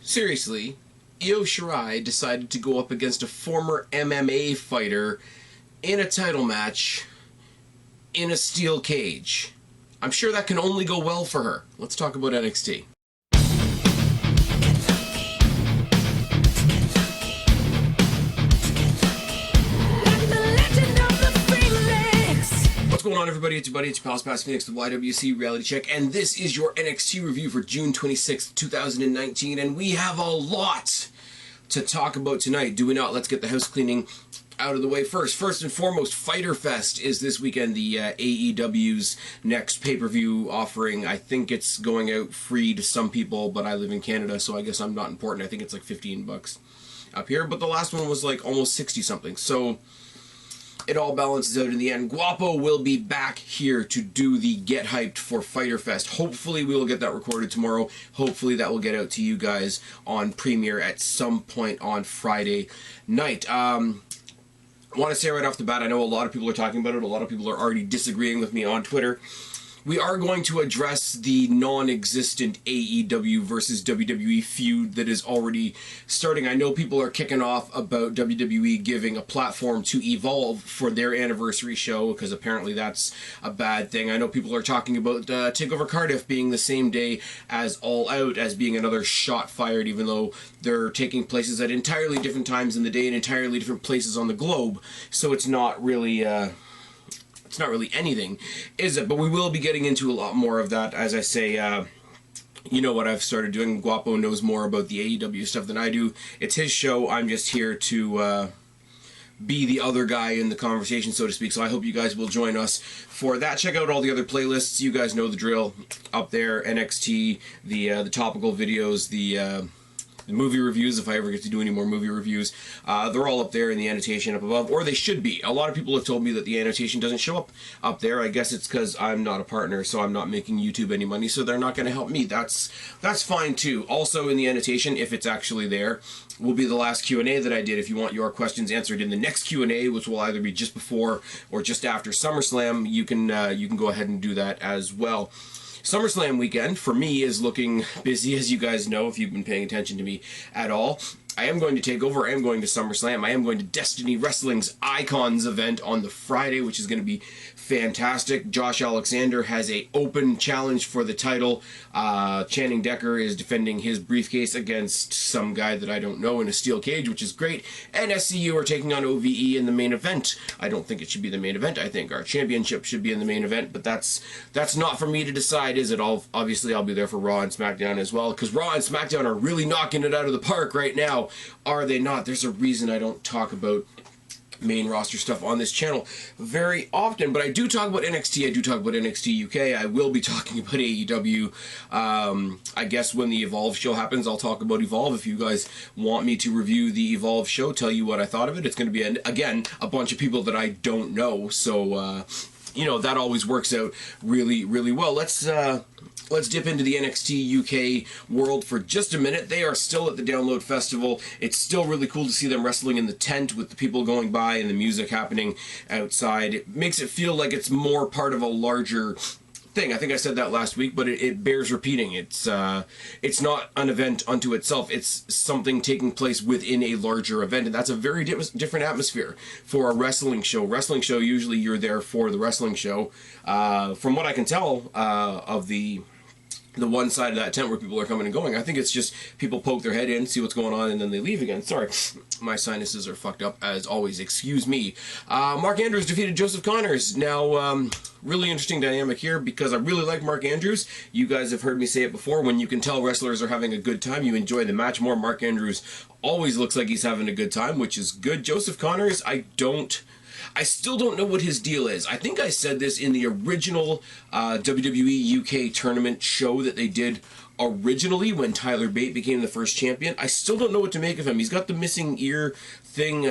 Seriously, Shirai decided to go up against a former MMA fighter in a title match in a steel cage. I'm sure that can only go well for her. Let's talk about NXT. What's going on, everybody? It's your buddy, it's your pal, Phoenix, the YWC Reality Check, and this is your NXT review for June 26th, 2019, and we have a lot to talk about tonight, do we not? Let's get the house cleaning out of the way first. First and foremost, Fyter Fest is this weekend, the AEW's next pay-per-view offering. I think it's going out free to some people, but I live in Canada, so I guess I'm not important. I think it's like 15 bucks up here, but the last one was like almost 60 something, so it all balances out in the end. Guapo will be back here to do the Get Hyped for Fyter Fest. Hopefully we will get that recorded tomorrow. Hopefully that will get out to you guys on Premiere at some point on Friday night. I want to say right off the bat, I know a lot of people are talking about it. A lot of people are already disagreeing with me on Twitter. We are going to address the non-existent AEW versus WWE feud that is already starting. I know people are kicking off about WWE giving a platform to Evolve for their anniversary show, because apparently that's a bad thing. I know people are talking about TakeOver Cardiff being the same day as All Out, as being another shot fired, even though they're taking places at entirely different times in the day and entirely different places on the globe. So it's not really anything, is it? But we will be getting into a lot more of that. As I say, you know what I've started doing. Guapo knows more about the AEW stuff than I do. It's his show. I'm just here to be the other guy in the conversation, so to speak. So I hope you guys will join us for that. Check out all the other playlists. You guys know the drill up there. NXT, the topical videos, the movie reviews, if I ever get to do any more movie reviews. They're all up there in the annotation up above, or they should be. A lot of people have told me that the annotation doesn't show up there. I guess it's because I'm not a partner, so I'm not making YouTube any money, so they're not going to help me. That's fine too. Also in the annotation, if it's actually there, will be the last Q&A that I did. If you want your questions answered in the next Q&A, which will either be just before or just after SummerSlam, you can go ahead and do that as well. SummerSlam weekend, for me, is looking busy, as you guys know, if you've been paying attention to me at all. I am going to take over. I am going to SummerSlam. I am going to Destiny Wrestling's Icons event on the Friday, which is going to be fantastic. Josh Alexander has a open challenge for the title. Channing Decker is defending his briefcase against some guy that I don't know in a steel cage, which is great. And SCU are taking on OVE in the main event. I don't think it should be the main event. I think our championship should be in the main event, but that's not for me to decide, is it? Obviously, I'll be there for Raw and SmackDown as well, because Raw and SmackDown are really knocking it out of the park right now. Are they not? There's a reason I don't talk about main roster stuff on this channel very often, but I do talk about NXT. I do talk about NXT UK. I will be talking about AEW. I guess when the Evolve show happens, I'll talk about Evolve. If you guys want me to review the Evolve show, tell you what I thought of it. It's going to be, again, a bunch of people that I don't know, so you know, that always works out really, really well. Let's dip into the NXT UK world for just a minute. They are still at the Download Festival. It's still really cool to see them wrestling in the tent with the people going by and the music happening outside. It makes it feel like it's more part of a larger thing. I think I said that last week, but it bears repeating. It's not an event unto itself. It's something taking place within a larger event, and that's a very different atmosphere for a wrestling show. Wrestling show, usually you're there for the wrestling show. From what I can tell of the one side of that tent where people are coming and going, I think it's just people poke their head in, see what's going on, and then they leave again. Sorry, my sinuses are fucked up as always. Excuse me. Mark Andrews defeated Joseph Connors. Now, really interesting dynamic here, because I really like Mark Andrews. You guys have heard me say it before. When you can tell wrestlers are having a good time, you enjoy the match more. Mark Andrews always looks like he's having a good time, which is good. Joseph Connors, I still don't know what his deal is. I think I said this in the original WWE UK tournament show that they did originally when Tyler Bate became the first champion. I still don't know what to make of him. He's got the missing ear thing.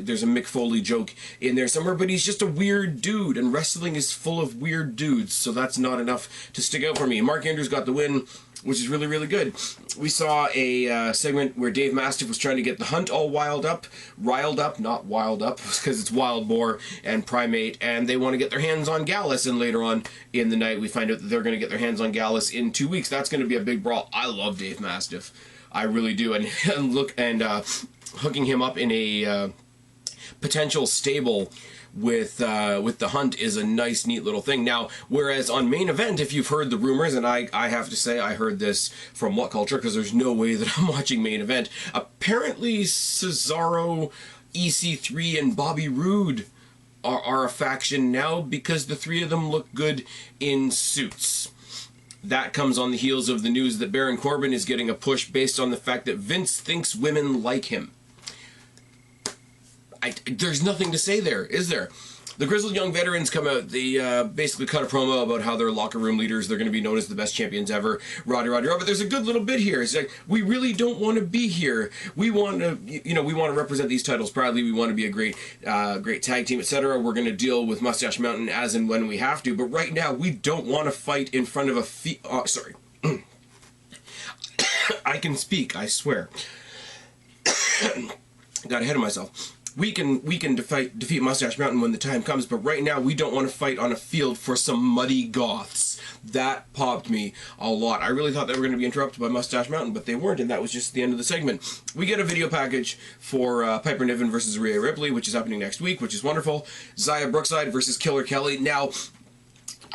There's a Mick Foley joke in there somewhere, but he's just a weird dude, and wrestling is full of weird dudes, so that's not enough to stick out for me. Mark Andrews got the win, which is really, really good. We saw a segment where Dave Mastiff was trying to get the Hunt all riled up, not wild up, because it's Wild Boar and Primate, and they want to get their hands on Gallus, and later on in the night we find out that they're going to get their hands on Gallus in 2 weeks. That's going to be a big brawl. I love Dave Mastiff. I really do. And hooking him up in a potential stable with the Hunt is a nice, neat little thing. Now, whereas on Main Event, if you've heard the rumors, and I have to say I heard this from What Culture, because there's no way that I'm watching Main Event, apparently Cesaro, EC3, and Bobby Roode are a faction now because the three of them look good in suits. That comes on the heels of the news that Baron Corbin is getting a push based on the fact that Vince thinks women like him. There's nothing to say there, is there? The Grizzled Young Veterans come out. They basically cut a promo about how they're locker room leaders. They're going to be known as the best champions ever. Roddy. But there's a good little bit here. It's like, we really don't want to be here. We want to, we want to represent these titles proudly. We want to be a great tag team, etc. We're going to deal with Mustache Mountain as and when we have to. But right now, we don't want to fight in front of a sorry. I can speak, I swear. Got ahead of myself. We can defeat Mustache Mountain when the time comes, but right now we don't want to fight on a field for some muddy goths. That popped me a lot. I really thought they were going to be interrupted by Mustache Mountain, but they weren't, and that was just the end of the segment. We get a video package for Piper Niven versus Rhea Ripley, which is happening next week, which is wonderful. Xia Brookside versus Killer Kelly. Now,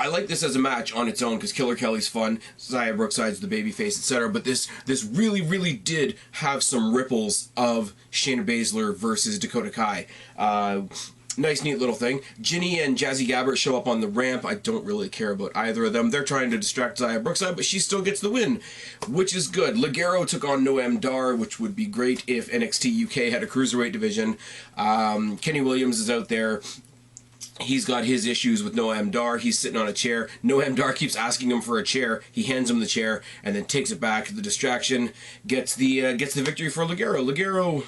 I like this as a match on its own because Killer Kelly's fun, Xia Brookside's the babyface, etc. But this really, really did have some ripples of Shayna Baszler versus Dakota Kai. Nice, neat little thing. Ginny and Jazzy Gabbert show up on the ramp. I don't really care about either of them. They're trying to distract Xia Brookside, but she still gets the win, which is good. Ligero took on Noam Dar, which would be great if NXT UK had a cruiserweight division. Kenny Williams is out there. He's got his issues with Noam Dar. He's sitting on a chair. Noam Dar keeps asking him for a chair. He hands him the chair and then takes it back. The distraction gets the victory for Ligero. Ligero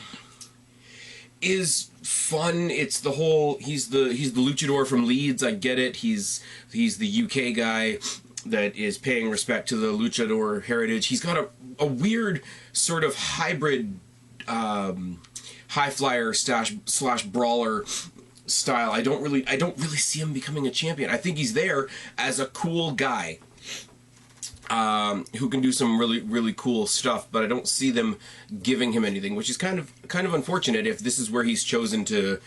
is fun. It's the whole he's the luchador from Leeds. I get it. He's the UK guy that is paying respect to the luchador heritage. He's got a weird sort of hybrid high flyer slash brawler style. I don't really see him becoming a champion. I think he's there as a cool guy who can do some really cool stuff, but I don't see them giving him anything, which is kind of unfortunate if this is where he's chosen to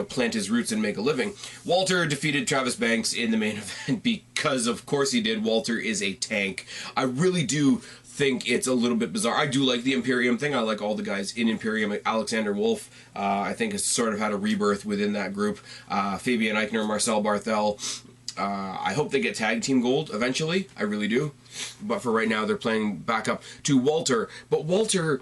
plant his roots and make a living. Walter defeated Travis Banks in the main event because of course he did. Walter is a tank. I really do think it's a little bit bizarre. I do like the Imperium thing. I like all the guys in Imperium. Alexander Wolf, I think, has sort of had a rebirth within that group. Fabian Eichner, Marcel Barthel. I hope they get tag team gold eventually. I really do. But for right now, they're playing back up to Walter. But Walter,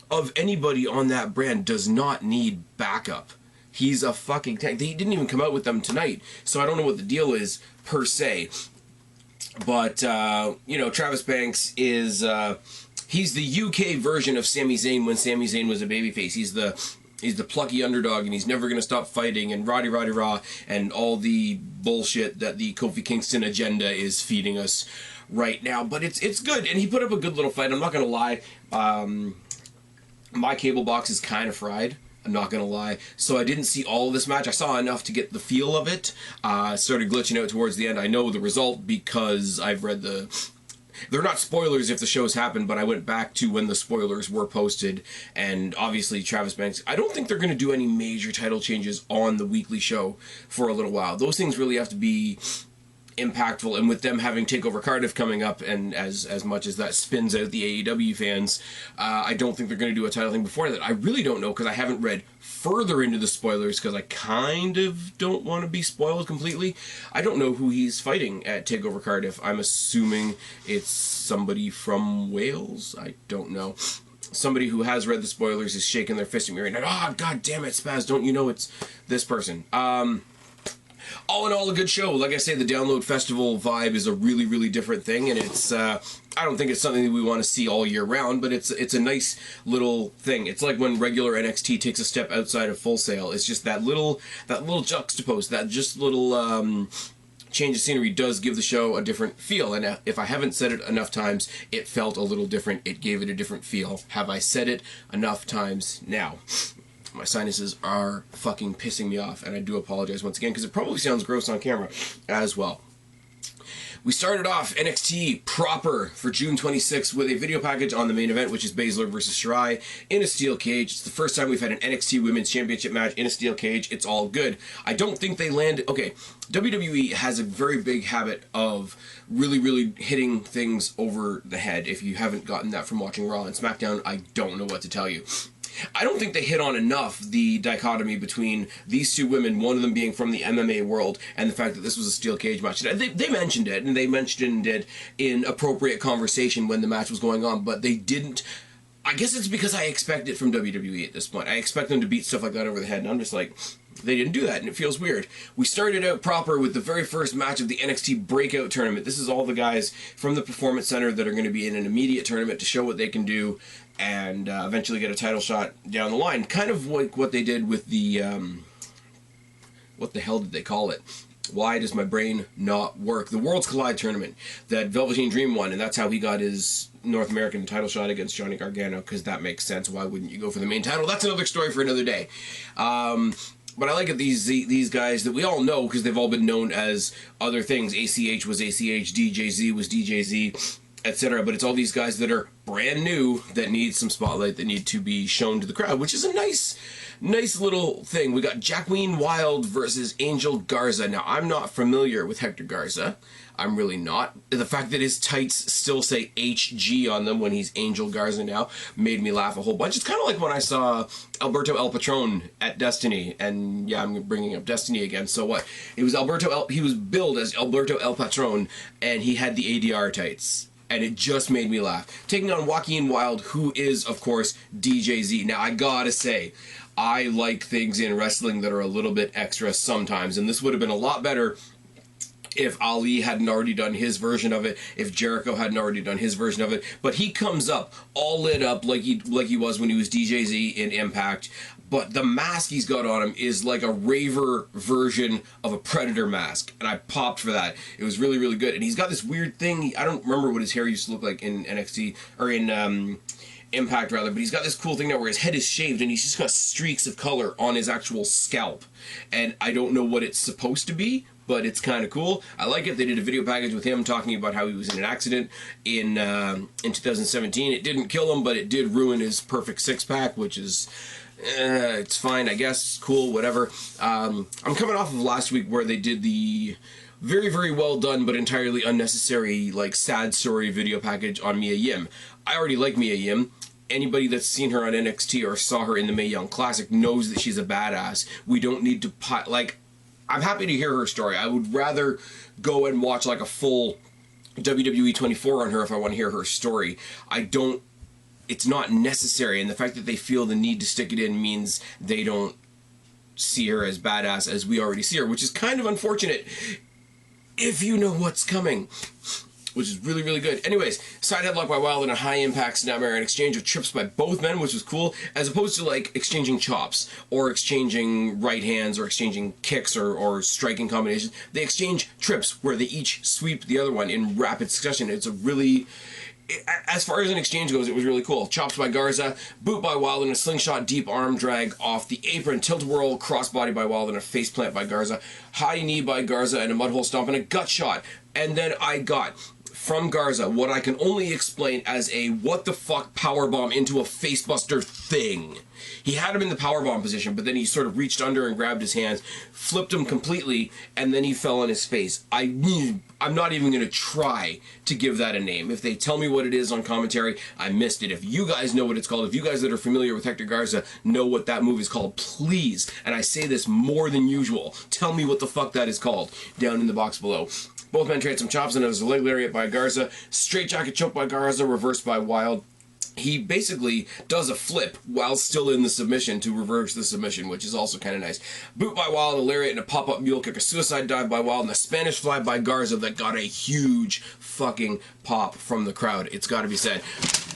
of anybody on that brand, does not need backup. He's a fucking tank. He didn't even come out with them tonight, so I don't know what the deal is per se. But, Travis Banks is, he's the UK version of Sami Zayn when Sami Zayn was a babyface. He's the plucky underdog, and he's never going to stop fighting, and Roddy Raw, and all the bullshit that the Kofi Kingston agenda is feeding us right now. But it's good, and he put up a good little fight. I'm not going to lie. My cable box is kind of fried. I'm not going to lie. So I didn't see all of this match. I saw enough to get the feel of it. Started glitching out towards the end. I know the result because I've read the... They're not spoilers if the shows happened, but I went back to when the spoilers were posted, and obviously Travis Banks... I don't think they're going to do any major title changes on the weekly show for a little while. Those things really have to be impactful, and with them having TakeOver Cardiff coming up, and as much as that spins out the AEW fans, I don't think they're going to do a title thing before that. I really don't know, because I haven't read further into the spoilers, because I kind of don't want to be spoiled completely. I don't know who he's fighting at TakeOver Cardiff. I'm assuming it's somebody from Wales. I don't know. Somebody who has read the spoilers is shaking their fist at me right now. Ah, God damn it, Spaz, don't you know it's this person? All in all, a good show. Like I say, the Download Festival vibe is a really different thing, and it's, I don't think it's something that we want to see all year round, but it's a nice little thing. It's like when regular NXT takes a step outside of Full Sail. It's just that little juxtapose, that just little change of scenery does give the show a different feel, and if I haven't said it enough times, it felt a little different. It gave it a different feel. Have I said it enough times now? My sinuses are fucking pissing me off, and I do apologize once again, because it probably sounds gross on camera as well. We started off NXT proper for June 26th with a video package on the main event, which is Baszler versus Shirai in a steel cage. It's the first time we've had an NXT Women's Championship match in a steel cage. It's all good. I don't think they landed... Okay, WWE has a very big habit of really hitting things over the head. If you haven't gotten that from watching Raw and SmackDown, I don't know what to tell you. I don't think they hit on enough the dichotomy between these two women, one of them being from the MMA world, and the fact that this was a steel cage match. They mentioned it, and they mentioned it in appropriate conversation when the match was going on, but they didn't... I guess it's because I expect it from WWE at this point. I expect them to beat stuff like that over the head, and I'm just like... They didn't do that, and it feels weird. We started out proper with the very first match of the NXT Breakout Tournament. This is all the guys from the Performance Center that are going to be in an immediate tournament to show what they can do and eventually get a title shot down the line. Kind of like what they did with the... what the hell did they call it? Why does my brain not work? The Worlds Collide Tournament that Velveteen Dream won, and that's how he got his North American title shot against Johnny Gargano, because that makes sense. Why wouldn't you go for the main title? That's another story for another day. But I like it, these guys that we all know because they've all been known as other things. ACH was ACH, DJZ was DJZ, etc. But it's all these guys that are brand new that need some spotlight, that need to be shown to the crowd, which is a nice little thing. We got JOAQUIN Wilde versus Angel Garza. Now, I'm not familiar with Hector Garza. I'm really not. The fact that his tights still say HG on them when he's Angel Garza now made me laugh a whole bunch. It's kind of like when I saw Alberto El Patron at Destiny, and yeah, I'm bringing up Destiny again, so what? It was he was billed as Alberto El Patron, and he had the ADR tights. And it just made me laugh. Taking on JOAQUIN Wilde, who is, of course, DJZ. Now, I gotta say, I like things in wrestling that are a little bit extra sometimes, and this would have been a lot better if Ali hadn't already done his version of it, if Jericho hadn't already done his version of it. But he comes up all lit up like he was when he was DJZ in Impact. But the mask he's got on him is like a raver version of a Predator mask. And I popped for that. It was really good. And he's got this weird thing. I don't remember what his hair used to look like in NXT, or in Impact rather, but he's got this cool thing now where his head is shaved and he's just got streaks of color on his actual scalp. And I don't know what it's supposed to be, but it's kind of cool. I like it. They did a video package with him talking about how he was in an accident in 2017. It didn't kill him, but it did ruin his perfect six-pack, which is... it's fine, I guess. Cool, whatever. I'm coming off of last week where they did the very well done but entirely unnecessary, like, sad story video package on Mia Yim. I already like Mia Yim. Anybody that's seen her on NXT or saw her in the Mae Young Classic knows that she's a badass. We don't need to... I'm happy to hear her story. I would rather go and watch, like, a full WWE 24 on her if I want to hear her story. It's not necessary, and the fact that they feel the need to stick it in means they don't see her as badass as we already see her, which is kind of unfortunate if you know what's coming, which is really good. Anyways, side headlock by Wilde and a high-impact snapmare, an exchange of trips by both men, which was cool, as opposed to, like, exchanging chops, or exchanging right hands, or exchanging kicks, or striking combinations. They exchange trips, where they each sweep the other one in rapid succession. It's a really... As far as an exchange goes, it was really cool. Chops by Garza, boot by Wilde, and a slingshot deep arm drag off the apron. Tilt-a-whirl, crossbody by Wilde, and a faceplant by Garza. High knee by Garza, and a mudhole stomp, and a gut shot. And then I got, from Garza, what I can only explain as a what-the-fuck powerbomb into a facebuster thing. He had him in the powerbomb position, but then he sort of reached under and grabbed his hands, flipped him completely, and then he fell on his face. I'm not even going to try to give that a name. If they tell me what it is on commentary, I missed it. If you guys know what it's called, if you guys that are familiar with Hector Garza know what that move is called, please, and I say this more than usual, tell me what the fuck that is called down in the box below. Both men trade some chops, and there's a leg lariat by Garza, straight jacket choke by Garza, reversed by Wilde. He basically does a flip while still in the submission to reverse the submission, which is also kind of nice. Boot by Wilde, a lariat, and a pop-up mule kick, a suicide dive by Wilde, and a Spanish fly by Garza that got a huge fucking pop from the crowd. It's got to be said.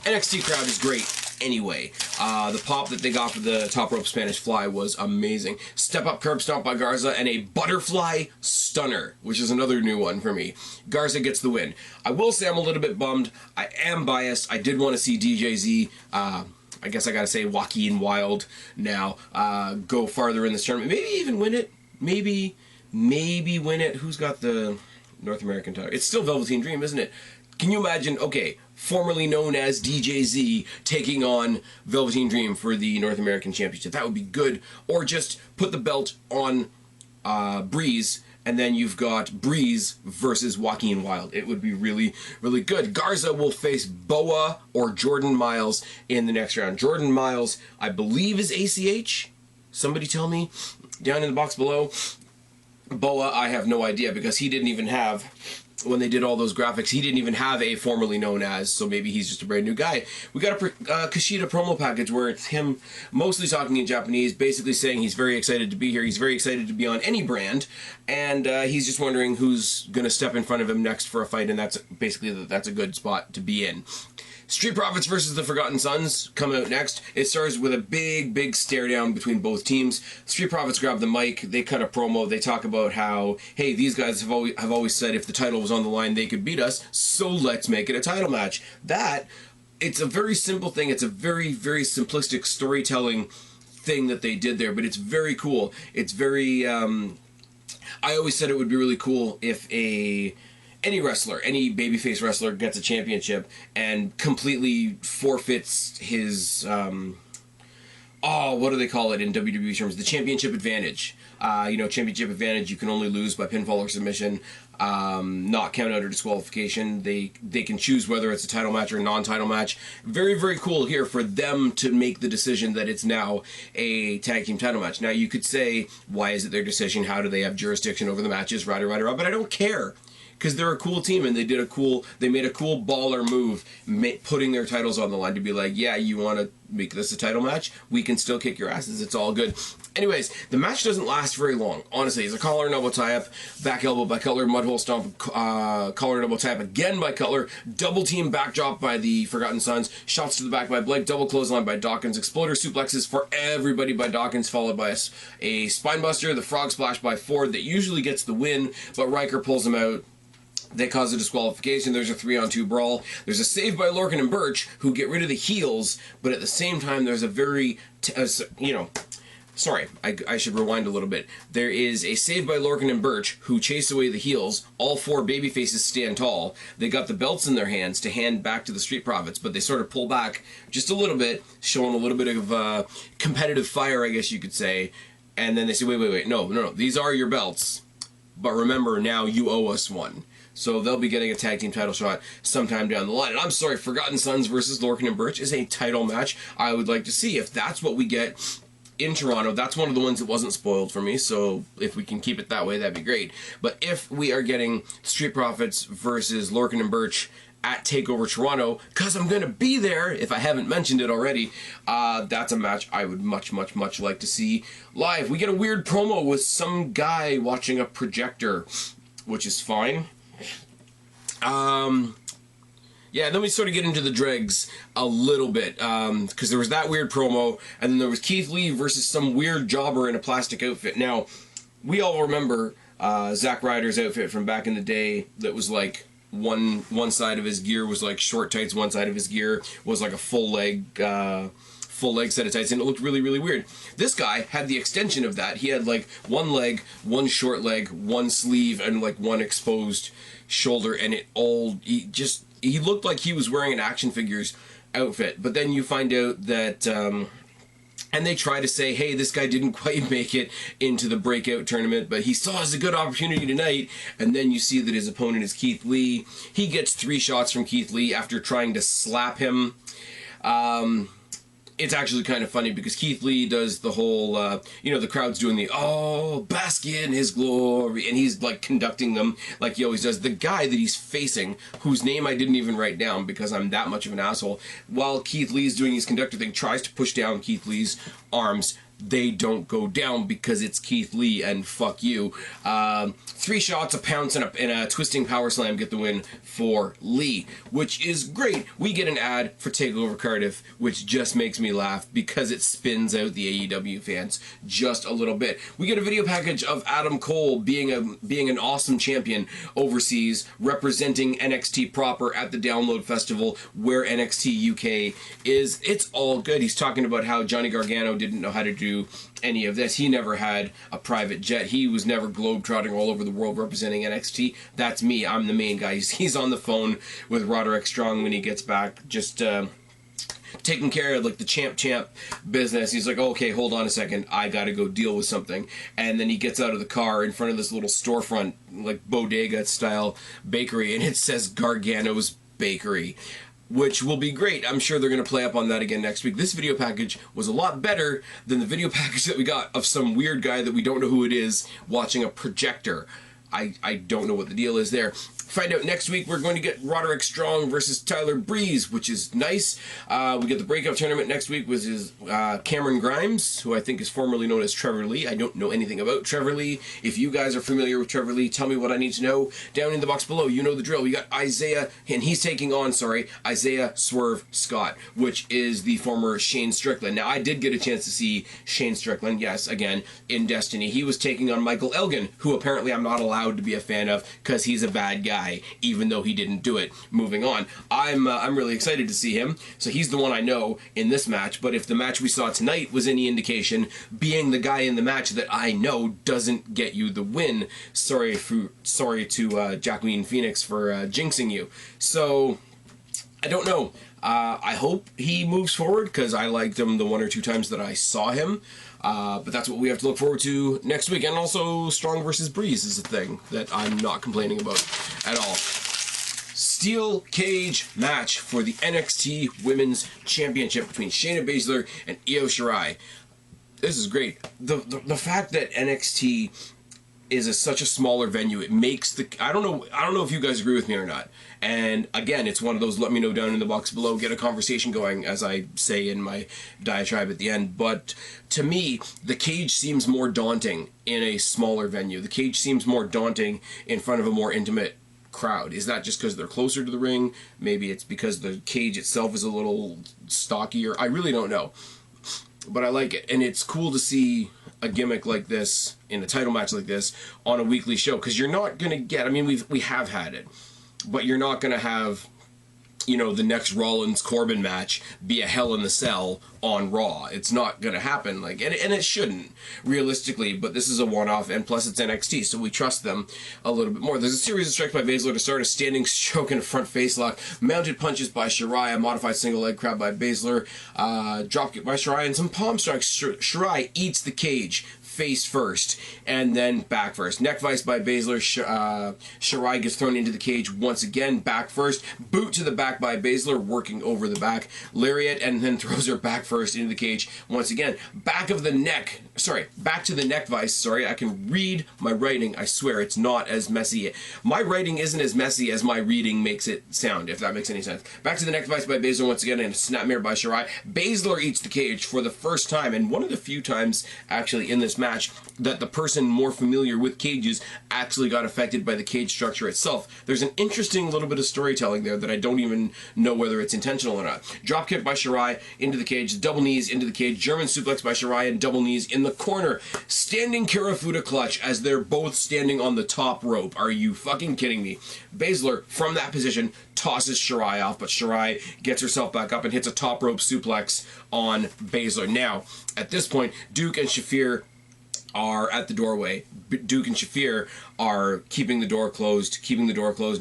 NXT crowd is great anyway. The pop that they got for the top rope Spanish fly was amazing. Step up curb stomp by Garza and a butterfly stunner, which is another new one for me. Garza gets the win. I will say I'm a little bit bummed. I am biased. I did want to see DJZ, I guess I gotta say JOAQUIN Wilde now, go farther in this tournament. Maybe even win it. Maybe win it. Who's got the North American title. It's still Velveteen Dream, isn't it? Can you imagine, okay, formerly known as DJZ taking on Velveteen Dream for the North American Championship? That would be good. Or just put the belt on Breeze, and then you've got Breeze versus Joaquin Wilde. It would be really, really good. Garza will face Boa or Jordan Miles in the next round. Jordan Miles, I believe, is ACH. Somebody tell me down in the box below. Boa, I have no idea, because he didn't even have, when they did all those graphics, he didn't even have a formerly known as, so maybe he's just a brand new guy. We got a Kushida promo package where it's him mostly talking in Japanese, basically saying he's very excited to be here, he's very excited to be on any brand, and he's just wondering who's going to step in front of him next for a fight, and that's basically, that's a good spot to be in. Street Profits versus the Forgotten Sons come out next. It starts with a big stare down between both teams. Street Profits grab the mic, they cut a promo, they talk about how, hey, these guys have always said if the title was on the line they could beat us, so let's make it a title match. It's a very simple thing, it's a very simplistic storytelling thing that they did there, but it's very cool. It's very, I always said it would be really cool if any wrestler, any babyface wrestler gets a championship and completely forfeits his, what do they call it in WWE terms? The championship advantage. Championship advantage, you can only lose by pinfall or submission, not count out or disqualification. They can choose whether it's a title match or a non-title match. Very cool here for them to make the decision that it's now a tag team title match. Now you could say, why is it their decision? How do they have jurisdiction over the matches? Ryder, but I don't care. Because they're a cool team, and they made a cool baller move, putting their titles on the line to be like, yeah, you want to make this a title match? We can still kick your asses. It's all good. Anyways, the match doesn't last very long. Honestly, it's a collar and elbow tie-up, back elbow by Cutler, mudhole stomp, collar and elbow tie-up again by Cutler, double team backdrop by the Forgotten Sons, shots to the back by Blake, double clothesline by Dawkins, exploder suplexes for everybody by Dawkins, followed by a spinebuster, the frog splash by Ford that usually gets the win, but Riker pulls him out. They cause a disqualification. There's a 3-on-2 brawl. There's a save by Lorcan and Birch, who get rid of the heels, but at the same time, there's a very, sorry, I should rewind a little bit. There is a save by Lorcan and Birch, who chase away the heels. All four babyfaces stand tall. They got the belts in their hands to hand back to the Street Profits, but they sort of pull back just a little bit, showing a little bit of competitive fire, I guess you could say. And then they say, wait, no, these are your belts, but remember, now you owe us one. So they'll be getting a tag team title shot sometime down the line. And I'm sorry, Forgotten Sons versus Lorcan and Birch is a title match I would like to see. If that's what we get in Toronto, that's one of the ones that wasn't spoiled for me, so if we can keep it that way, that'd be great. But if we are getting Street Profits versus Lorcan and Birch at TakeOver Toronto, because I'm going to be there, if I haven't mentioned it already, that's a match I would much like to see live. We get a weird promo with some guy watching a projector, which is fine. Yeah, then we sort of get into the dregs a little bit, because there was that weird promo, and then there was Keith Lee versus some weird jobber in a plastic outfit. Now, we all remember Zack Ryder's outfit from back in the day that was like one side of his gear was like short tights, one side of his gear was like a full leg set of tights, and it looked really weird. This guy had the extension of that. He had like one leg, one short leg, one sleeve, and like one exposed shoulder, and he looked like he was wearing an action figures outfit. But then you find out that and they try to say, hey, this guy didn't quite make it into the breakout tournament, but he saw as a good opportunity tonight. And then you see that his opponent is Keith Lee. He gets 3 shots from Keith Lee after trying to slap him. It's actually kind of funny because Keith Lee does the whole, the crowd's doing the, bask in his glory, and he's like conducting them like he always does. The guy that he's facing, whose name I didn't even write down because I'm that much of an asshole, while Keith Lee's doing his conductor thing, tries to push down Keith Lee's arms. They don't go down because it's Keith Lee, and fuck you. 3 shots, a pounce, and a twisting power slam get the win for Lee, which is great. We get an ad for TakeOver Cardiff, which just makes me laugh because it spins out the AEW fans just a little bit. We get a video package of Adam Cole being an awesome champion overseas, representing NXT proper at the Download Festival where NXT UK is. It's all good. He's talking about how Johnny Gargano didn't know how to do into any of this. He never had a private jet. He was never globetrotting all over the world representing NXT. That's me. I'm the main guy. He's on the phone with Roderick Strong when he gets back, just taking care of like the champ business. He's like, oh, okay, hold on a second, I gotta go deal with something. And then he gets out of the car in front of this little storefront, like bodega style bakery, and it says Gargano's Bakery, which will be great. I'm sure they're going to play up on that again next week. This video package was a lot better than the video package that we got of some weird guy that we don't know who it is watching a projector. I don't know what the deal is there. Find out next week. We're going to get Roderick Strong versus Tyler Breeze, which is nice. We get the breakout tournament next week, which is Cameron Grimes, who I think is formerly known as Trevor Lee. I don't know anything about Trevor Lee. If you guys are familiar with Trevor Lee, tell me what I need to know down in the box below. You know the drill. We got Isaiah, and he's taking on, Isaiah Swerve Scott, which is the former Shane Strickland. Now, I did get a chance to see Shane Strickland, yes, again, in Destiny. He was taking on Michael Elgin, who apparently I'm not allowed to be a fan of because he's a bad guy, even though he didn't do it. Moving on, I'm really excited to see him. So he's the one I know in this match. But if the match we saw tonight was any indication, being the guy in the match that I know doesn't get you the win. Sorry to JOAQUIN Phoenix for jinxing you. So I don't know. I hope he moves forward because I liked him the 1 or 2 times that I saw him. But that's what we have to look forward to next week. And also, Strong versus Breeze is a thing that I'm not complaining about at all. Steel cage match for the NXT Women's Championship between Shayna Baszler and Io Shirai. This is great. The fact that NXT is such a smaller venue, it makes the... I don't know if you guys agree with me or not. And again, it's one of those, let me know down in the box below, get a conversation going, as I say in my diatribe at the end. But to me, the cage seems more daunting in a smaller venue. The cage seems more daunting in front of a more intimate crowd. Is that just because they're closer to the ring? Maybe it's because the cage itself is a little stockier. I really don't know. But I like it. And it's cool to see a gimmick like this in a title match like this on a weekly show, because you're not going to get... I mean, we have had it. But you're not going to have, you know, the next Rollins-Corbin match be a Hell in the Cell on Raw. It's not going to happen, like, and it shouldn't, realistically, but this is a one-off, and plus it's NXT, so we trust them a little bit more. There's a series of strikes by Baszler to start, a standing stroke and a front face lock, mounted punches by Shirai, a modified single leg crab by Baszler, dropkick by Shirai, and some palm strikes. Shirai eats the cage face first, and then back first. Neck vice by Baszler. Shirai gets thrown into the cage once again, back first. Boot to the back by Baszler, working over the back. Lariat, and then throws her back first into the cage once again. Back to the neck vice. Sorry, I can read my writing. I swear it's not as messy. My writing isn't as messy as my reading makes it sound, if that makes any sense. Back to the neck vice by Baszler once again, and a snapmare by Shirai. Baszler eats the cage for the first time, and one of the few times, actually, in this match that the person more familiar with cages actually got affected by the cage structure itself. There's an interesting little bit of storytelling there that I don't even know whether it's intentional or not. Dropkick by Shirai into the cage, double knees into the cage, German suplex by Shirai, and double knees in the corner. Standing Karafuda clutch as they're both standing on the top rope. Are you fucking kidding me? Baszler, from that position, tosses Shirai off, but Shirai gets herself back up and hits a top rope suplex on Baszler. Now, at this point, Duke and Shafir are at the doorway. Duke and Shafir are keeping the door closed,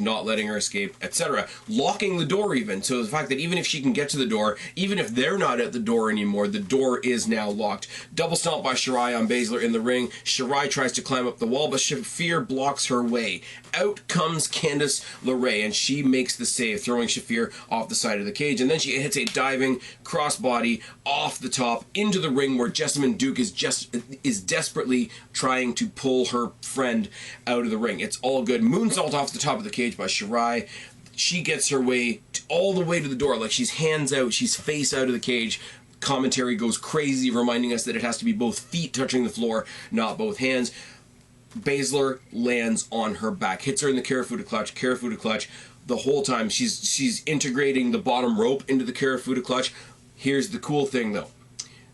not letting her escape, etc. Locking the door even. So the fact that even if she can get to the door, even if they're not at the door anymore, the door is now locked. Double stomp by Shirai on Baszler in the ring. Shirai tries to climb up the wall, but Shafir blocks her way. Out comes Candice LeRae, and she makes the save, throwing Shafir off the side of the cage. And then she hits a diving crossbody off the top into the ring, where Jessamine Duke is desperately trying to pull her friend out of the ring. It's all good. Moonsault off the top of the cage by Shirai. She gets her way all the way to the door, like she's hands out, she's face out of the cage. Commentary goes crazy, reminding us that it has to be both feet touching the floor, not both hands. Baszler lands on her back, hits her in the Karafuda clutch. The whole time she's integrating the bottom rope into the Karafuda clutch. Here's the cool thing though.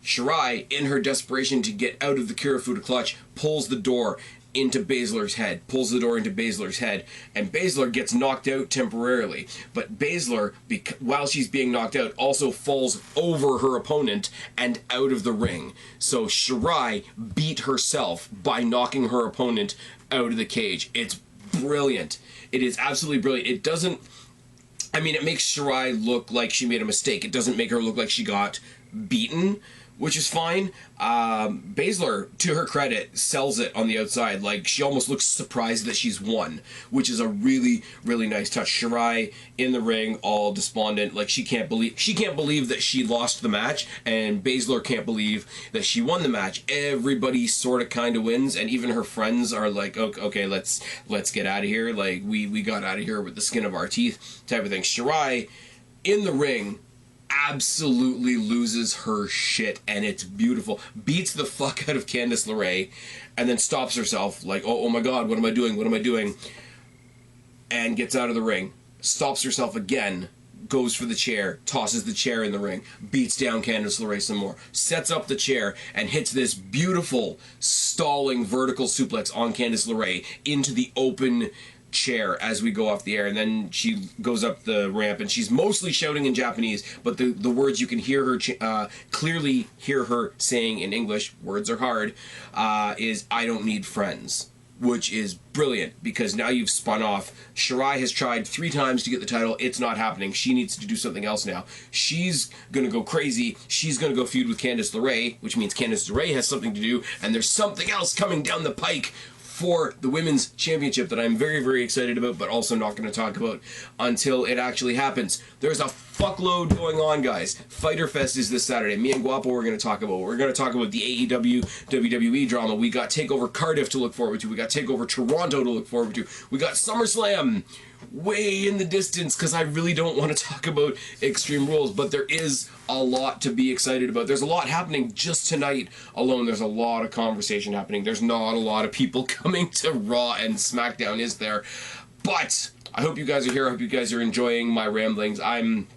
Shirai, in her desperation to get out of the Karafuda clutch, pulls the door into Baszler's head, pulls the door into Baszler's head, and Baszler gets knocked out temporarily. But Baszler, while she's being knocked out, also falls over her opponent and out of the ring. So Shirai beat herself by knocking her opponent out of the cage. It's brilliant. It is absolutely brilliant. It doesn't... I mean, it makes Shirai look like she made a mistake. It doesn't make her look like she got beaten, which is fine. Baszler, to her credit, sells it on the outside. Like, she almost looks surprised that she's won, which is a really, really nice touch. Shirai in the ring, all despondent, like she can't believe that she lost the match, and Baszler can't believe that she won the match. Everybody sort of kind of wins, and even her friends are like, okay, let's get out of here. Like, we got out of here with the skin of our teeth, type of thing. Shirai in the ring absolutely loses her shit, and it's beautiful. Beats the fuck out of Candice LeRae, and then stops herself like, oh my god, what am I doing, and gets out of the ring, stops herself again, goes for the chair, tosses the chair in the ring, beats down Candice LeRae some more, sets up the chair, and hits this beautiful stalling vertical suplex on Candice LeRae into the open chair as we go off the air. And then she goes up the ramp, and she's mostly shouting in Japanese, but the words you can hear her clearly hear her saying in English, words are hard, is "I don't need friends," which is brilliant, because now you've spun off. Shirai has tried 3 times to get the title. It's not happening. She needs to do something else now. She's gonna go crazy. She's gonna go feud with Candice LeRae, which means Candice LeRae has something to do, and there's something else coming down the pike for the Women's Championship that I'm very, very excited about, but also not going to talk about until it actually happens. There's a fuckload going on, guys. Fighter Fest is this Saturday. Me and Guapo we're going to talk about. We're going to talk about the AEW WWE drama. We got TakeOver Cardiff to look forward to. We got TakeOver Toronto to look forward to. We got SummerSlam way in the distance, because I really don't want to talk about Extreme Rules, but there is a lot to be excited about. There's a lot happening just tonight alone. There's a lot of conversation happening. There's not a lot of people coming to Raw and SmackDown, is there? But I hope you guys are here. I hope you guys are enjoying my ramblings. I'm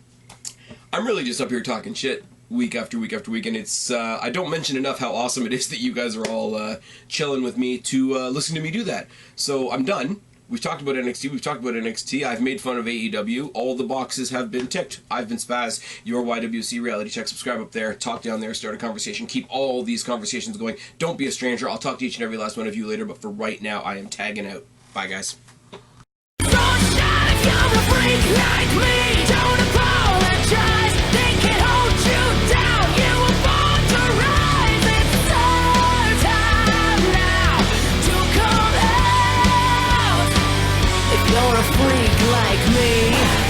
really just up here talking shit week after week after week, and it's I don't mention enough how awesome it is that you guys are all chilling with me to listen to me do that. So I'm done. We've talked about NXT, we've talked about NXT, I've made fun of AEW, all the boxes have been ticked. I've been Spaz, your YWC Reality Check. Subscribe up there, talk down there, start a conversation, keep all these conversations going. Don't be a stranger. I'll talk to each and every last one of you later, but for right now, I am tagging out. Bye, guys.